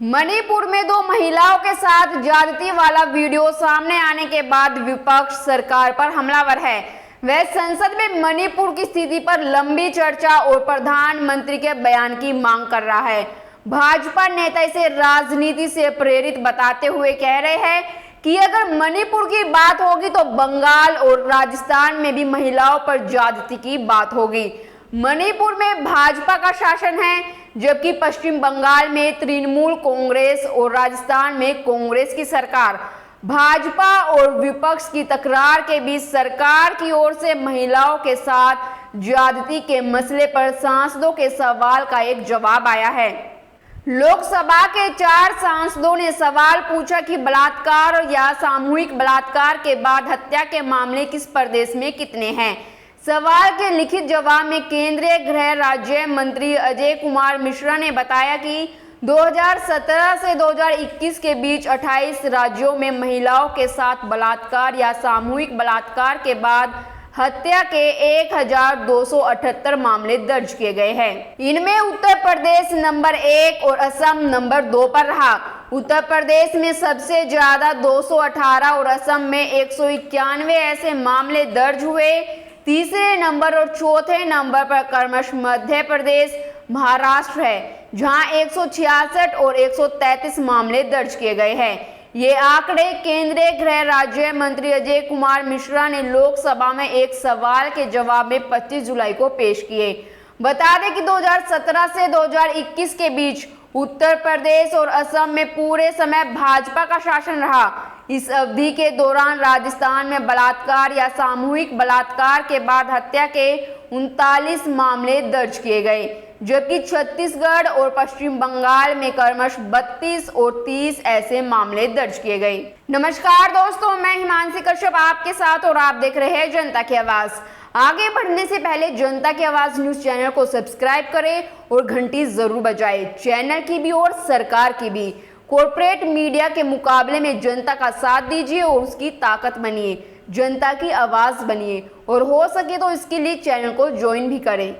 मणिपुर में दो महिलाओं के साथ ज्यादती वाला वीडियो सामने आने के बाद विपक्ष सरकार पर हमलावर है। वह संसद में मणिपुर की स्थिति पर लंबी चर्चा और प्रधानमंत्री के बयान की मांग कर रहा है। भाजपा नेता इसे राजनीति से प्रेरित बताते हुए कह रहे हैं कि अगर मणिपुर की बात होगी तो बंगाल और राजस्थान में भी महिलाओं पर ज्यादती की बात होगी। मणिपुर में भाजपा का शासन है, जबकि पश्चिम बंगाल में तृणमूल कांग्रेस और राजस्थान में कांग्रेस की सरकार। भाजपा और विपक्ष की तकरार के बीच सरकार की ओर से महिलाओं के साथ ज्यादती के मसले पर सांसदों के सवाल का एक जवाब आया है। लोकसभा के 4 सांसदों ने सवाल पूछा कि बलात्कार या सामूहिक बलात्कार के बाद हत्या के मामले किस प्रदेश में कितने हैं। सवाल के लिखित जवाब में केंद्रीय गृह राज्य मंत्री अजय कुमार मिश्रा ने बताया कि 2017 से 2021 के बीच 28 राज्यों में महिलाओं के साथ बलात्कार या सामूहिक बलात्कार के बाद हत्या के 1278 मामले दर्ज किए गए हैं। इनमें उत्तर प्रदेश नंबर 1 और असम नंबर 2 पर रहा। उत्तर प्रदेश में सबसे ज्यादा 218 और असम में 191 ऐसे मामले दर्ज हुए। तीसरे नंबर और चौथे नंबर पर क्रमशः मध्य प्रदेश, महाराष्ट्र है, जहां 166 और 133 मामले दर्ज किए गए हैं। ये आंकड़े केंद्रीय गृह राज्य मंत्री अजय कुमार मिश्रा ने लोकसभा में एक सवाल के जवाब में 25 जुलाई को पेश किए। बता दें कि 2017 से 2021 के बीच उत्तर प्रदेश और असम में पूरे समय भाजपा का शासन रहा। इस अवधि के दौरान राजस्थान में बलात्कार या सामूहिक बलात्कार के बाद हत्या के 39 मामले दर्ज किए गए, जबकि छत्तीसगढ़ और पश्चिम बंगाल में क्रमशः 32 और 30 ऐसे मामले दर्ज किए गए। नमस्कार दोस्तों, मैं हिमांशी कश्यप आपके साथ और आप देख रहे हैं जनता की आवाज। आगे बढ़ने से पहले जनता की आवाज न्यूज चैनल को सब्सक्राइब करें और घंटी जरूर बजाएं। चैनल की भी और सरकार की भी। कॉर्पोरेट मीडिया के मुकाबले में जनता का साथ दीजिए और उसकी ताकत बनिए, जनता की आवाज बनिए और हो सके तो इसके लिए चैनल को ज्वाइन भी करें।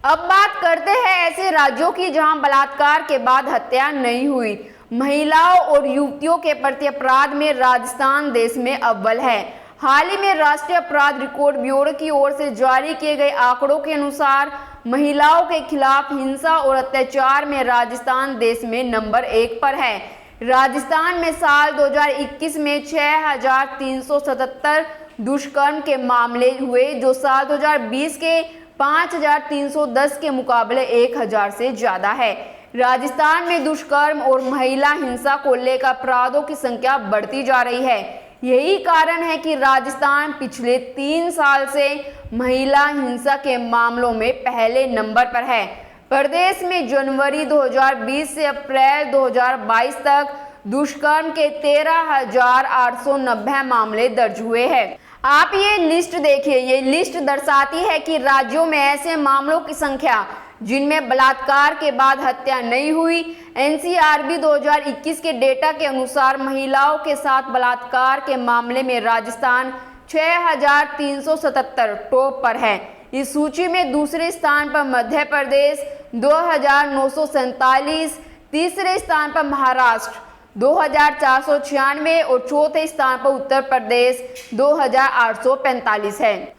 अब बात करते हैं ऐसे राज्यों की जहां बलात्कार के बाद हत्या नहीं हुई। महिलाओं और युवतियों के प्रति अपराध में राजस्थान देश में अव्वल है। हाल ही में राष्ट्रीय अपराध रिकॉर्ड ब्यूरो की ओर से जारी किए गए आंकड़ों के अनुसार महिलाओं के खिलाफ हिंसा और अत्याचार में राजस्थान देश में नंबर 1 पर है। राजस्थान में साल 2021 में 6377 दुष्कर्म के मामले हुए, जो साल 2020 के 5310 के मुकाबले 1000 से ज्यादा है। राजस्थान में दुष्कर्म और महिला हिंसा को लेकर अपराधों की संख्या बढ़ती जा रही है। यही कारण है कि राजस्थान पिछले 3 साल से महिला हिंसा के मामलों में पहले नंबर पर है। प्रदेश में जनवरी 2020 से अप्रैल 2022 तक दुष्कर्म के 13,890 मामले दर्ज हुए हैं। आप ये लिस्ट देखिए, ये लिस्ट दर्शाती है कि राज्यों में ऐसे मामलों की संख्या जिनमें बलात्कार के बाद हत्या नहीं हुई। एनसीआरबी 2021 के डेटा के अनुसार महिलाओं के साथ बलात्कार के मामले में राजस्थान 6377 टॉप पर है। इस सूची में दूसरे स्थान पर मध्य प्रदेश 2947, तीसरे स्थान पर महाराष्ट्र 2496 और चौथे स्थान पर उत्तर प्रदेश 2845 है।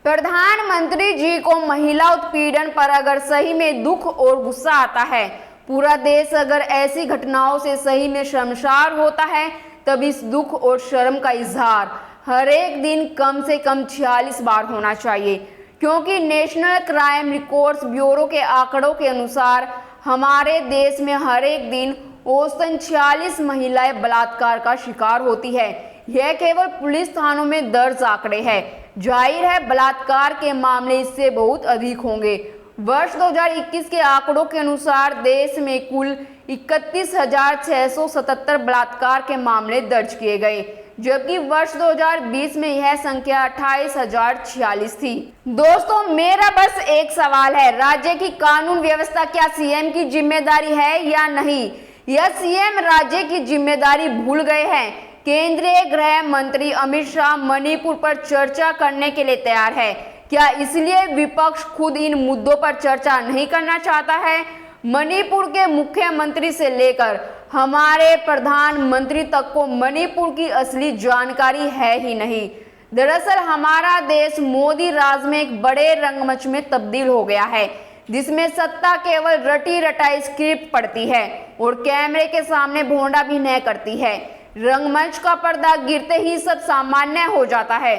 प्रधानमंत्री जी को महिला उत्पीड़न पर अगर सही में दुख और गुस्सा आता है, पूरा देश अगर ऐसी घटनाओं से सही में शर्मसार होता है, तब इस दुख और शर्म का इजहार हर एक दिन कम से कम 46 बार होना चाहिए, क्योंकि नेशनल क्राइम रिकॉर्ड्स ब्यूरो के आंकड़ों के अनुसार हमारे देश में हर एक दिन औसतन 46 महिलाएं बलात्कार का शिकार होती है। यह केवल पुलिस थानों में दर्ज आंकड़े हैं। जाहिर है बलात्कार के मामले इससे बहुत अधिक होंगे। वर्ष 2021 के आंकड़ों के अनुसार देश में कुल 31,677 बलात्कार के मामले दर्ज किए गए, जबकि वर्ष 2020 में यह संख्या 28,046 थी। दोस्तों, मेरा बस एक सवाल है, राज्य की कानून व्यवस्था क्या सीएम की जिम्मेदारी है या नहीं? यह सीएम राज्य की जिम्मेदारी भूल गए हैं? केंद्रीय गृह मंत्री अमित शाह मणिपुर पर चर्चा करने के लिए तैयार है। क्या इसलिए विपक्ष खुद इन मुद्दों पर चर्चा नहीं करना चाहता है? मणिपुर के मुख्यमंत्री से लेकर हमारे प्रधानमंत्री तक को मणिपुर की असली जानकारी है ही नहीं। दरअसल हमारा देश मोदी राज में एक बड़े रंगमंच में तब्दील हो गया है, जिसमें सत्ता केवल रटी रटाई स्क्रिप्ट पढ़ती है और कैमरे के सामने भोंडा भी नहीं करती है। रंगमंच का पर्दा गिरते ही सब सामान्य हो जाता है।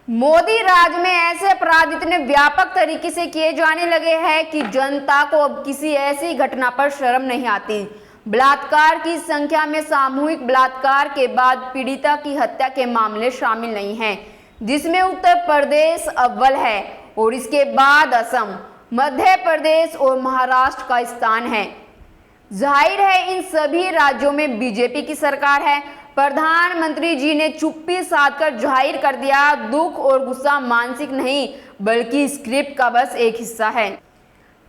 मोदी राज में ऐसे अपराध इतने व्यापक तरीके से किए जाने लगे हैं कि जनता को अब किसी ऐसी घटना पर शर्म नहीं आती। बलात्कार की संख्या में सामूहिक बलात्कार के बाद पीड़िता की हत्या के मामले शामिल नहीं हैं, जिसमें उत्तर प्रदेश अव्वल है और इसके बाद असम, मध्य प्रदेश और महाराष्ट्र का स्थान है। जाहिर है इन सभी राज्यों में बीजेपी की सरकार है। प्रधानमंत्री जी ने चुप्पी साधकर जाहिर कर दिया, दुख और गुस्सा मानसिक नहीं बल्कि स्क्रिप्ट का बस एक हिस्सा है।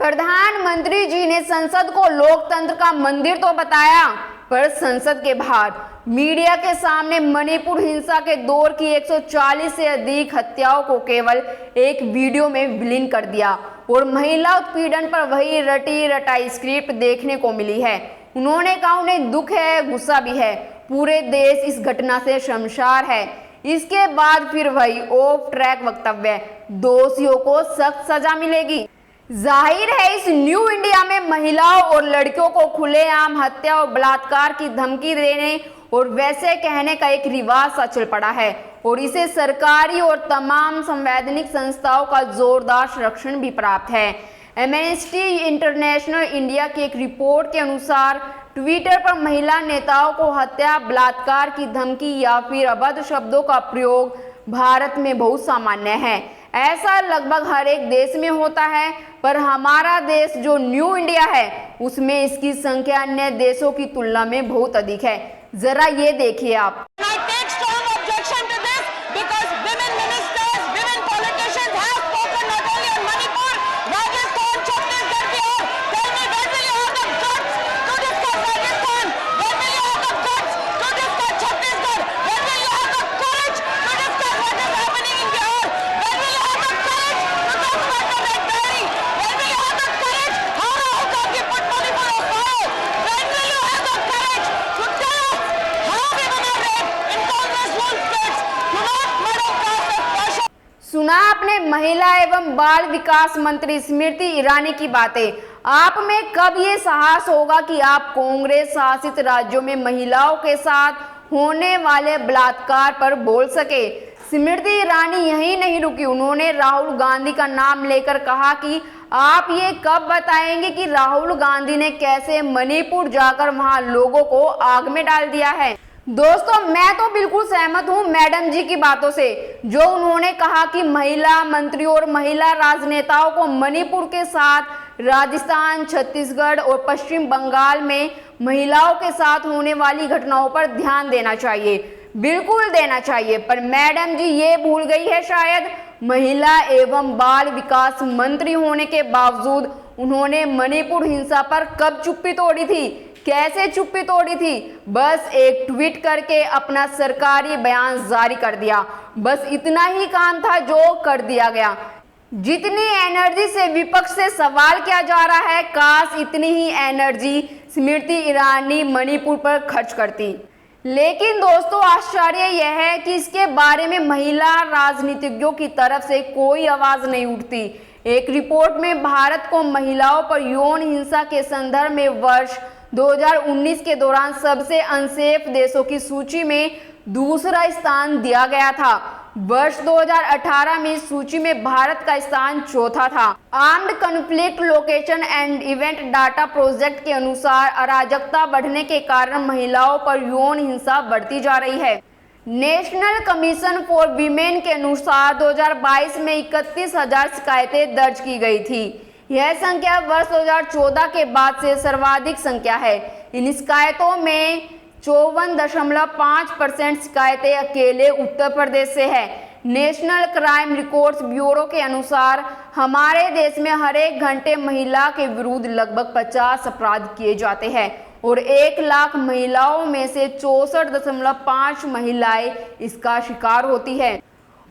प्रधानमंत्री जी ने संसद को लोकतंत्र का मंदिर तो बताया, पर संसद के बाहर मीडिया के सामने मणिपुर हिंसा के दौर की 140 से अधिक हत्याओं को केवल एक वीडियो में विलीन कर दिया और महिला उत्पीड़न पर वही रटी रटाई स्क्रिप्ट देखने को मिली है। उन्होंने कहा उन्हें दुख है, गुस्सा भी है, पूरे देश इस घटना से शर्मसार है। इसके बाद फिर वही ऑफ ट्रैक वक्तव्य, दोषियों को सख्त सजा मिलेगी। जाहिर है इस न्यू इंडिया में महिलाओं और लड़कियों को खुलेआम हत्या और बलात्कार की धमकी देने और वैसे कहने का एक रिवाज सा चल पड़ा है और इसे सरकारी और तमाम संवैधानिक संस्थाओं का जोरदार संरक्षण भी प्राप्त है। एमनेस्टी इंटरनेशनल इंडिया की एक रिपोर्ट के अनुसार ट्विटर पर महिला नेताओं को हत्या, बलात्कार की धमकी या फिर अभद्र शब्दों का प्रयोग भारत में बहुत सामान्य है। ऐसा लगभग हर एक देश में होता है, पर हमारा देश जो न्यू इंडिया है उसमें इसकी संख्या अन्य देशों की तुलना में बहुत अधिक है। जरा ये देखिए आप। सुना आपने महिला एवं बाल विकास मंत्री स्मृति ईरानी की बातें। आप में कब ये साहस होगा कि आप कांग्रेस शासित राज्यों में महिलाओं के साथ होने वाले बलात्कार पर बोल सके। स्मृति ईरानी यही नहीं रुकी, उन्होंने राहुल गांधी का नाम लेकर कहा कि आप ये कब बताएंगे कि राहुल गांधी ने कैसे मणिपुर जाकर वहां लोगों को आग में डाल दिया है। दोस्तों मैं तो बिल्कुल सहमत हूं मैडम जी की बातों से, जो उन्होंने कहा कि महिला मंत्री और महिला राजनेताओं को मणिपुर के साथ राजस्थान, छत्तीसगढ़ और पश्चिम बंगाल में महिलाओं के साथ होने वाली घटनाओं पर ध्यान देना चाहिए। बिल्कुल देना चाहिए, पर मैडम जी ये भूल गई है शायद, महिला एवं बाल विकास मंत्री होने के बावजूद उन्होंने मणिपुर हिंसा पर कब चुप्पी तोड़ी थी, कैसे चुप्पी तोड़ी थी। बस एक ट्वीट करके अपना सरकारी बयान जारी कर दिया, बस इतना ही काम था जो कर दिया गया। जितनी एनर्जी से विपक्ष से सवाल किया जा रहा है, काश इतनी ही एनर्जी स्मृति ईरानी मणिपुर पर खर्च करती। लेकिन दोस्तों आश्चर्य यह है कि इसके बारे में महिला राजनीतिज्ञों की तरफ से कोई आवाज नहीं उठती। एक रिपोर्ट में भारत को महिलाओं पर यौन हिंसा के संदर्भ में वर्ष 2019 के दौरान सबसे अनसेफ देशों की सूची में दूसरा स्थान दिया गया था। वर्ष 2018 में इस सूची में भारत का स्थान चौथा था। Armed conflict location and event data project के अनुसार अराजकता बढ़ने के कारण महिलाओं पर यौन हिंसा बढ़ती जा रही है। नेशनल कमीशन फॉर वीमेन के अनुसार 2022 में 31,000 शिकायतें दर्ज की गई थी। यह संख्या वर्ष 2014 के बाद से सर्वाधिक संख्या है। इन शिकायतों में 54.5% शिकायतें अकेले उत्तर प्रदेश से है। नेशनल क्राइम रिकॉर्ड्स ब्यूरो के अनुसार हमारे देश में हर एक घंटे महिला के विरुद्ध लगभग 50 अपराध किए जाते हैं और 1 लाख महिलाओं में से 64.5 महिलाएं इसका शिकार होती है।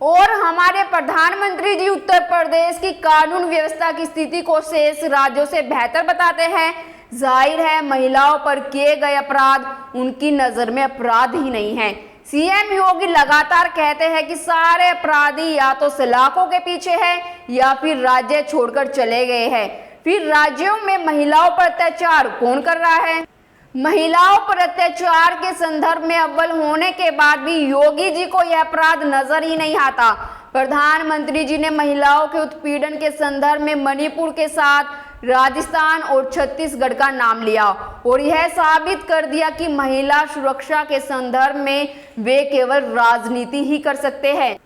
और हमारे प्रधानमंत्री जी उत्तर प्रदेश की कानून व्यवस्था की स्थिति को शेष राज्यों से बेहतर बताते हैं। जाहिर है महिलाओं पर किए गए अपराध उनकी नजर में अपराध ही नहीं है। सीएम योगी लगातार कहते हैं कि सारे अपराधी या तो सलाखों के पीछे है या फिर राज्य छोड़कर चले गए हैं। फिर राज्यों में महिलाओं पर अत्याचार कौन कर रहा है? महिलाओं पर अत्याचार के संदर्भ में अव्वल होने के बाद भी योगी जी को यह अपराध नजर ही नहीं आता। प्रधानमंत्री जी ने महिलाओं के उत्पीड़न के संदर्भ में मणिपुर के साथ राजस्थान और छत्तीसगढ़ का नाम लिया और यह साबित कर दिया कि महिला सुरक्षा के संदर्भ में वे केवल राजनीति ही कर सकते हैं।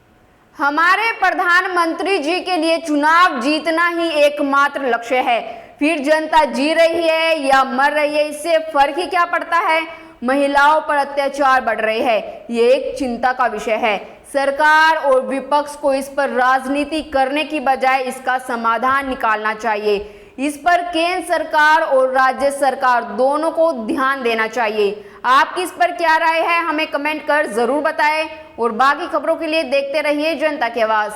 हमारे प्रधानमंत्री जी के लिए चुनाव जीतना ही एकमात्र लक्ष्य है। फिर जनता जी रही है या मर रही है, इससे फर्क ही क्या पड़ता है। महिलाओं पर अत्याचार बढ़ रहे हैं, ये एक चिंता का विषय है। सरकार और विपक्ष को इस पर राजनीति करने की बजाय इसका समाधान निकालना चाहिए। इस पर केंद्र सरकार और राज्य सरकार दोनों को ध्यान देना चाहिए। आपकी इस पर क्या राय है, हमें कमेंट कर जरूर बताएं और बाकी खबरों के लिए देखते रहिए जनता की आवाज।